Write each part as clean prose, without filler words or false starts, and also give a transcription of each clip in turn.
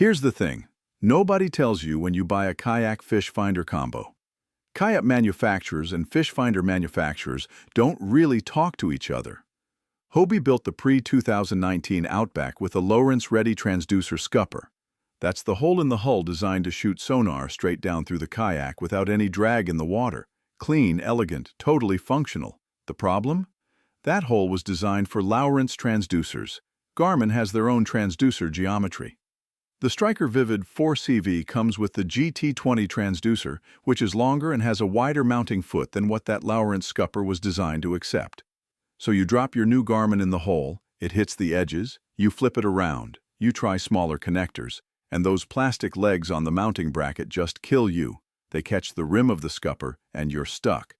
Here's the thing. Nobody tells you when you buy a kayak fish finder combo. Kayak manufacturers and fish finder manufacturers don't really talk to each other. Hobie built the pre-2019 Outback with a Lowrance-ready transducer scupper. That's the hole in the hull designed to shoot sonar straight down through the kayak without any drag in the water. Clean, elegant, totally functional. The problem? That hole was designed for Lowrance transducers. Garmin has their own transducer geometry. The Striker Vivid 4cv comes with the GT20 transducer, which is longer and has a wider mounting foot than what that Lowrance scupper was designed to accept. So you drop your new Garmin in the hole, it hits the edges, you flip it around, you try smaller connectors, and those plastic legs on the mounting bracket just kill you. They catch the rim of the scupper, and you're stuck.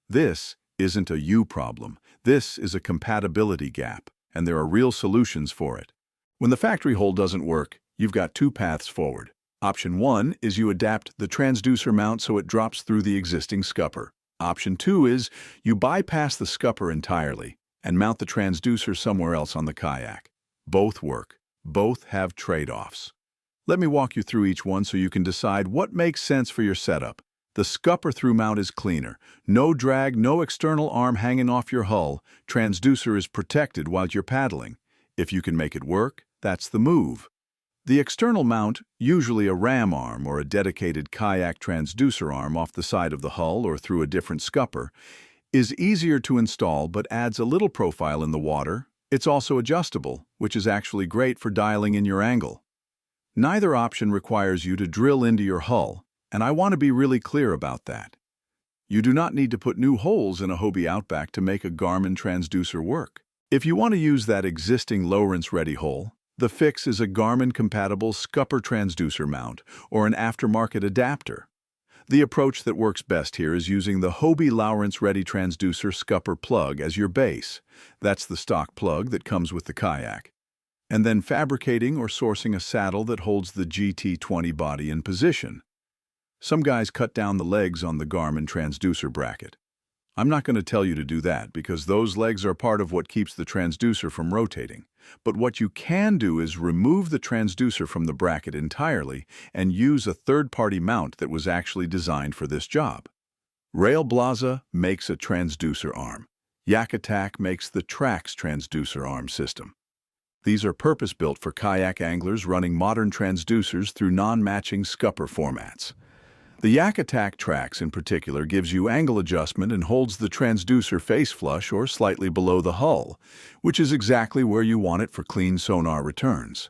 This isn't a you problem. This is a compatibility gap, and there are real solutions for it. When the factory hole doesn't work, you've got two paths forward. Option 1 is you adapt the transducer mount so it drops through the existing scupper. Option 2 is you bypass the scupper entirely and mount the transducer somewhere else on the kayak. Both work. Both have trade-offs. Let me walk you through each one so you can decide what makes sense for your setup. The Scupper-Through mount is cleaner. No drag, no external arm hanging off your hull. Transducer is protected while you're paddling. If you can make it work, that's the move. The external mount, usually a ram arm or a dedicated kayak transducer arm off the side of the hull or through a different scupper, is easier to install but adds a little profile in the water. It's also adjustable, which is actually great for dialing in your angle. Neither option requires you to drill into your hull, and I want to be really clear about that. You do not need to put new holes in a Hobie Outback to make a Garmin transducer work. If you want to use that existing Lowrance-ready hole, the fix is a Garmin-compatible scupper transducer mount or an aftermarket adapter. The approach that works best here is using the Hobie Lowrance-ready transducer scupper plug as your base. That's the stock plug that comes with the kayak. And then fabricating or sourcing a saddle that holds the GT20 body in position. Some guys cut down the legs on the Garmin transducer bracket. I'm not going to tell you to do that because those legs are part of what keeps the transducer from rotating. But what you can do is remove the transducer from the bracket entirely and use a third-party mount that was actually designed for this job. Rail Blaza makes a transducer arm. Yak Attack makes the Trax transducer arm system. These are purpose-built for kayak anglers running modern transducers through non-matching scupper formats. The Yak Attack Trax in particular gives you angle adjustment and holds the transducer face flush or slightly below the hull, which is exactly where you want it for clean sonar returns.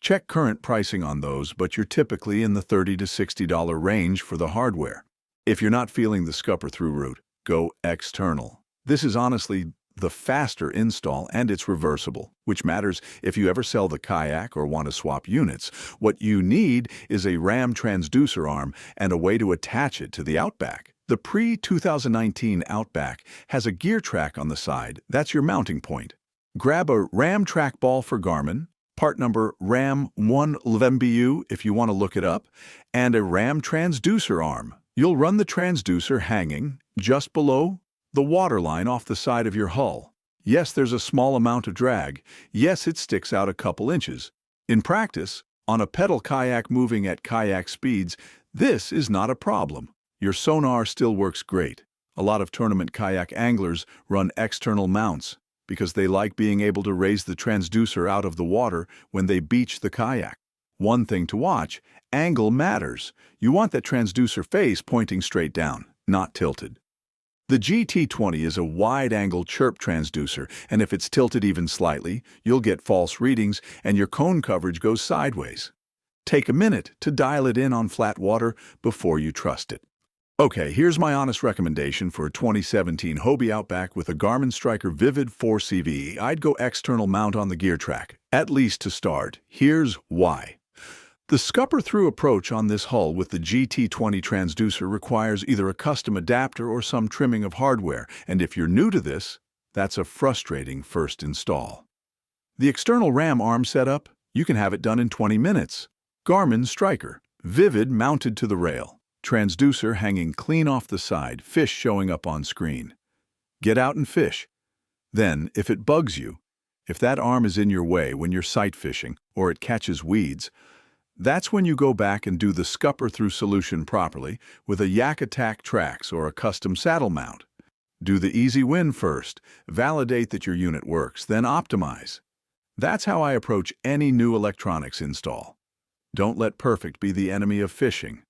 Check current pricing on those, but you're typically in the $30 to $60 range for the hardware. If you're not feeling the Scupper-Through route, go external. This is honestly the faster install, and it's reversible, which matters if you ever sell the kayak or want to swap units. What you need is a RAM transducer arm and a way to attach it to the Outback. The pre-2019 Outback has a gear track on the side. That's your mounting point. Grab a RAM trackball for Garmin, part number RAM111BU if you want to look it up, and a RAM transducer arm. You'll run the transducer hanging just below the waterline off the side of your hull. Yes, there's a small amount of drag. Yes, it sticks out a couple inches. In practice, on a pedal kayak moving at kayak speeds, this is not a problem. Your sonar still works great. A lot of tournament kayak anglers run external mounts because they like being able to raise the transducer out of the water when they beach the kayak. One thing to watch, angle matters. You want that transducer face pointing straight down, not tilted. The GT20 is a wide-angle chirp transducer, and if it's tilted even slightly, you'll get false readings and your cone coverage goes sideways. Take a minute to dial it in on flat water before you trust it. Okay, here's my honest recommendation for a 2017 Hobie Outback with a Garmin Striker Vivid 4cv. I'd go external mount on the gear track, at least to start. Here's why. The Scupper-Through approach on this hull with the GT20 transducer requires either a custom adapter or some trimming of hardware, and if you're new to this, that's a frustrating first install. The external RAM arm setup, you can have it done in 20 minutes. Garmin Striker Vivid mounted to the rail. Transducer hanging clean off the side, fish showing up on screen. Get out and fish. Then, if it bugs you, if that arm is in your way when you're sight fishing or it catches weeds, That's when you go back and do the Scupper-Through solution properly with a yak attack tracks or a custom saddle mount. Do the easy win first, validate that your unit works, then optimize. That's how I approach any new electronics install. Don't let perfect be the enemy of fishing.